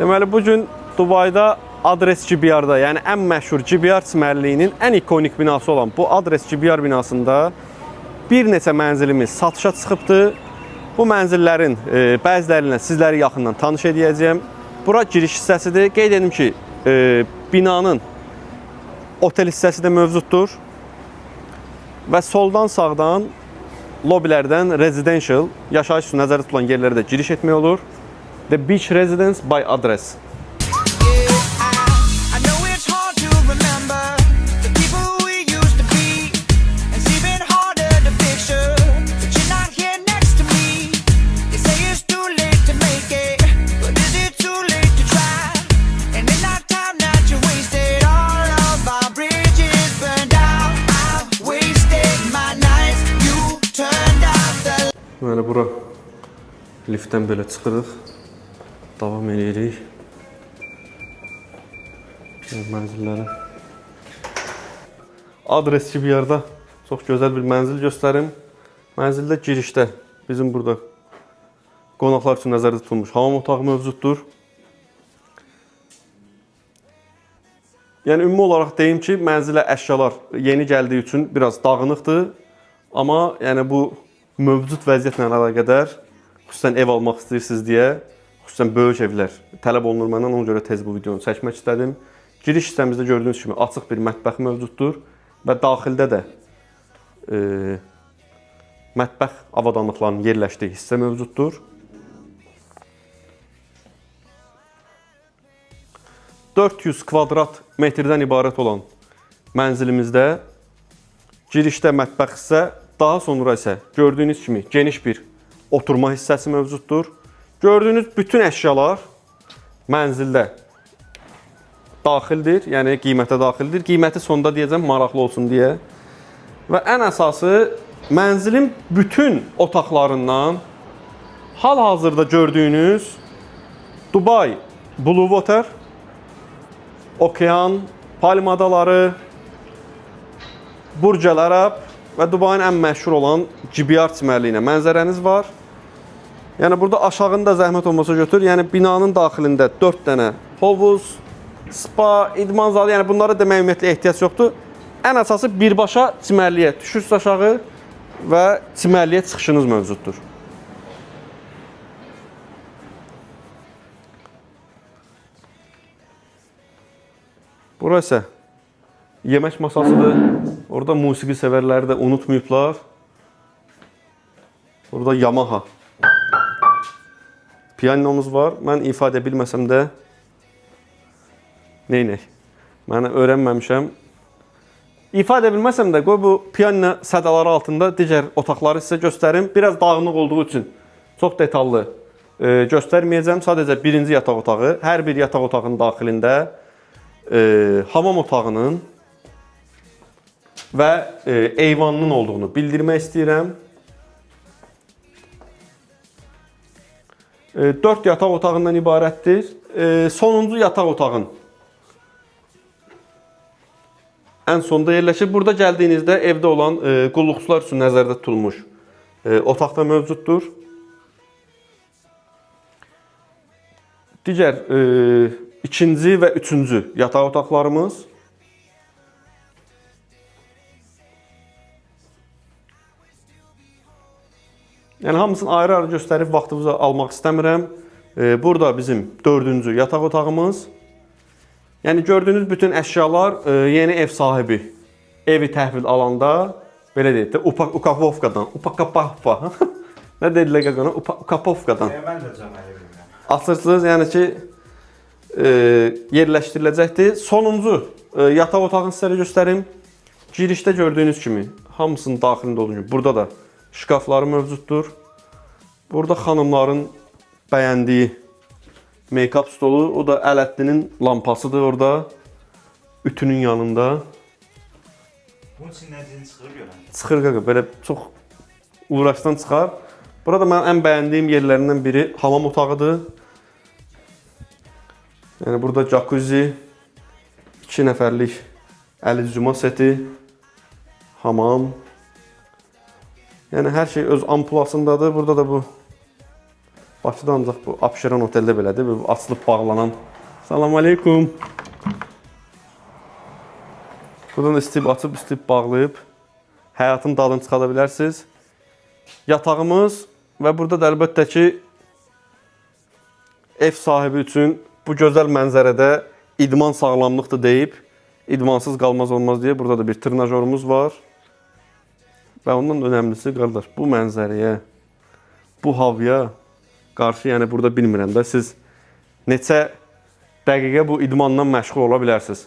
Deməli, bugün Dubayda Adres GBR-da, yəni ən məşhur GBR çimərliyinin ən ikonik binası olan bu Adres GBR binasında bir neçə mənzilimiz satışa çıxıbdır. Bu mənzillərin bəzilərinə sizləri yaxından tanış edəcəyəm. Bura giriş hissəsidir. Qeyd edim ki, binanın otel hissəsi də mövcuddur. Və soldan sağdan lobilərdən residential, yaşayış üçün nəzərdə tutulan yerlərə də giriş etmək olur. The Beach Residence by Adres. Deməli, bura liftdən belə çıxırıq. Davam edirik. Mənzillərə. Adres GBR-da çox gözəl bir mənzil göstərim. Mənzildə girişdə bizim burada qonaqlar üçün nəzərdə tutulmuş hamam otağı mövcuddur. Yəni, ümumi olaraq deyim ki, mənzilə əşyalar yeni gəldiyi üçün biraz dağınıqdır. Amma yəni, bu mövcud vəziyyətlə əlaqədar, xüsusən ev almaq istəyirsiniz deyə, xüsusən böyük evlər tələb olunur məndən, ona görə tez bu videonu çəkmək istədim. Giriş hissəmizdə gördüyünüz kimi açıq bir mətbəx mövcuddur və daxildə də mətbəx avadanlıqlarının yerləşdiyi hissə mövcuddur. 400 kvadrat metrdən ibarət olan mənzilimizdə girişdə mətbəx hissə, daha sonra isə gördüyünüz kimi geniş bir oturma hissəsi mövcuddur. Gördüyünüz bütün əşyalar mənzildə daxildir, yəni qiymətə daxildir. Qiyməti sonda deyəcəm, maraqlı olsun deyə. Və ən əsası, mənzilin bütün otaqlarından hal-hazırda gördüyünüz Dubai Blue Water, Okean, Palm adaları, Burj Al Arab və Dubayın ən məşhur olan GBR çimərliyinə mənzərəniz var. Yəni, burada aşağında zəhmət olmasa götür. Yəni, binanın daxilində 4 dənə hovuz, spa, idman zalı, yəni bunlara demək ümumiyyətlə ehtiyac yoxdur. Ən əsası birbaşa çimərliyə düşürsünüz aşağı və çimərliyə çıxışınız mövcuddur. Bura isə yemək masasıdır. Orada musiqi sevərləri də unutmayıblar. Burada Yamaha pianomuz var. Mən ifadə bilməsəm də neynək? Mən öyrənməmişəm. İfadə bilməsəm də qoy bu piano sədaları altında digər otaqları sizə göstərim. Biraz dağınıq olduğu üçün çox detallı göstərməyəcəm. Sadəcə birinci yataq otağı. Hər bir yataq otağının daxilində hamam otağının və eyvanının olduğunu bildirmək istəyirəm. 4 yataq otağından ibarətdir. Sonuncu yataq otağın ən sonda yerləşir. Burada gəldiyinizdə evdə olan qulluqçular üçün nəzərdə tutulmuş otaqda mövcuddur. Digər ikinci və üçüncü yataq otaqlarımız. Yəni, hamısını ayrı-ayrı göstərib vaxtımızı almaq istəmirəm. Burada bizim 4-cü yataq otağımız. Yəni, gördüyünüz bütün əşyalar yeni ev sahibi evi təhvil alanda, belə deyək də, upakovkadan, nə dedilər qaqana? Upakovkadan açırsınız, yəni ki, yerləşdiriləcəkdir. Sonuncu yataq otağını sizlərə göstərim. Girişdə gördüyünüz kimi, hamısının daxilində olduğu gibi, burada da şkafları mövcuddur. Burada xanımların bəyəndiyi make-up stolu, o da Ələddinin lampasıdır orada, ütünün yanında. Bunun içindən çıxır görən? Çıxır qaqa, belə çox uğraşdan çıxar. Burada mənim ən bəyəndiyim yerlərindən biri hamam otağıdır. Yəni, burada jacuzzi, 2 nəfərlik əl üzüma seti, hamam. Yəni, hər şey öz ampulasındadır. Burada da bu Bakıda ancaq bu Abşeron oteldə belədir. Bu açılıb bağlanan. Salam aleykum. Buradan istəyib açıb, istəyib bağlayıb həyatın dadını çıxada bilərsiniz. Yatağımız və burada da əlbəttə ki ev sahibi üçün bu gözəl mənzərədə idman sağlamlıqdır deyib, idmansız qalmaz olmaz deyə burada da bir trenajörümüz var. Və ondan önəmlisi qardaş, bu mənzərəyə, bu havaya qarşı, yəni burada bilmirəm də siz neçə dəqiqə bu idmandan məşğul ola bilərsiniz.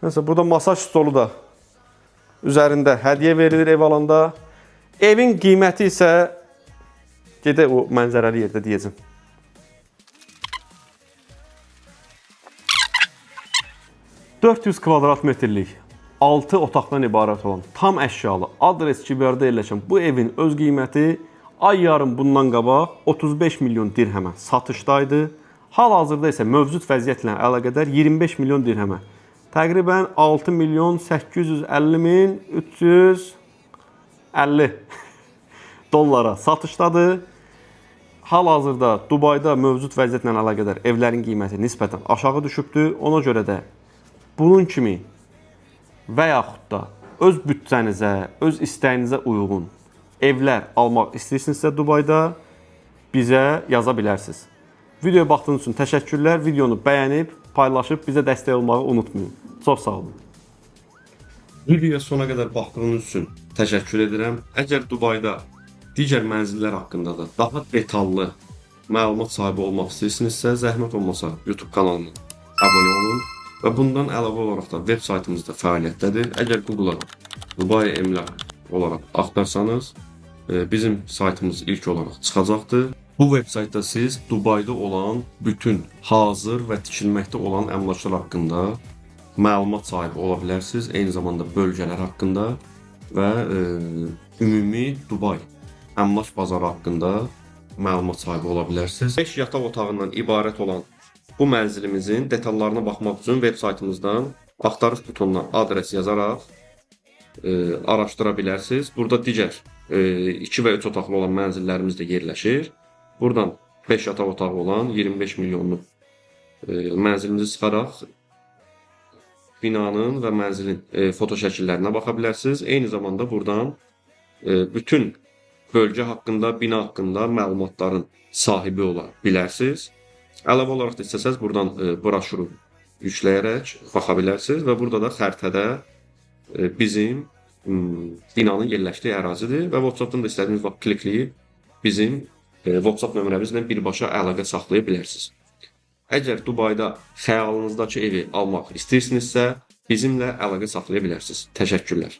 Nəsə, burada masaj stolu da üzərində hədiyyə verilir ev alanda. Evin qiyməti isə gedək o mənzərəli yerdə deyəcəm. $400 kvadrat metrlik 6 otaqdan ibarət olan tam əşyalı adres Cibiyarda yerləşən bu evin öz qiyməti ay yarım bundan qabaq 35 milyon dirhəmə satışdaydı. Hal-hazırda isə mövcud vəziyyətlə əlaqədar 25 milyon dirhəmə. Təqribən 6 milyon 850 min 350 dollara satışdadır. Hal-hazırda Dubayda mövcud vəziyyətlə əlaqədar evlərin qiyməti nisbətən aşağı düşübdür. Ona görə də bunun kimi və yaxud da öz büdcənizə, öz istəyinizə uyğun evlər almaq istəyirsinizsə Dubayda bizə yaza bilərsiniz. Videoya baxdığınız üçün təşəkkürlər. Videonu bəyənib, paylaşıb bizə dəstək olmağı unutmayın. Çox sağ olun. Videoya sona qədər baxdığınız üçün təşəkkür edirəm. Əgər Dubayda digər mənzillər haqqında da daha detallı məlumat sahibi olmaq istəyirsinizsə, zəhmət olmasa YouTube kanalına abunə olun. Və bundan əlavə olaraq da web saytımızda fəaliyyətdədir. Əgər Google-a Dubai emlak olaraq axtarsanız, bizim saytımız ilk olaraq çıxacaqdır. Bu web saytda siz Dubayda olan bütün hazır və tikilməkdə olan əmlaklar haqqında məlumat sahibi ola bilərsiniz. Eyni zamanda bölgələr haqqında və ümumi Dubay əmlak bazarı haqqında məlumat sahibi ola bilərsiniz. 5 yataq otağından ibarət olan bu mənzilimizin detallarına baxmaq üçün web saytımızdan axtarış butonuna adres yazaraq araşdıra bilərsiniz. Burada digər 2 və 3 otaqlı olan mənzillərimiz də yerləşir. Buradan 5 yataq otağı olan 25 milyonluq mənzilimizi çıxaraq binanın və mənzilin foto şəkillərinə baxa bilərsiniz. Eyni zamanda buradan bütün bölgə haqqında, bina haqqında məlumatların sahibi ola bilərsiniz. Əlavə olaraq da istəsəz buradan broşuru yükləyərək baxa bilərsiniz və burada da xəritədə bizim binanın yerləşdiyi ərazidir və WhatsApp-dan da istədiyiniz vaxt klikləyib bizim WhatsApp nömrəmizlə birbaşa əlaqə saxlaya bilərsiniz. Əgər Dubayda xəyalınızdakı evi almaq istəyirsinizsə, bizimlə əlaqə saxlaya bilərsiniz. Təşəkkürlər.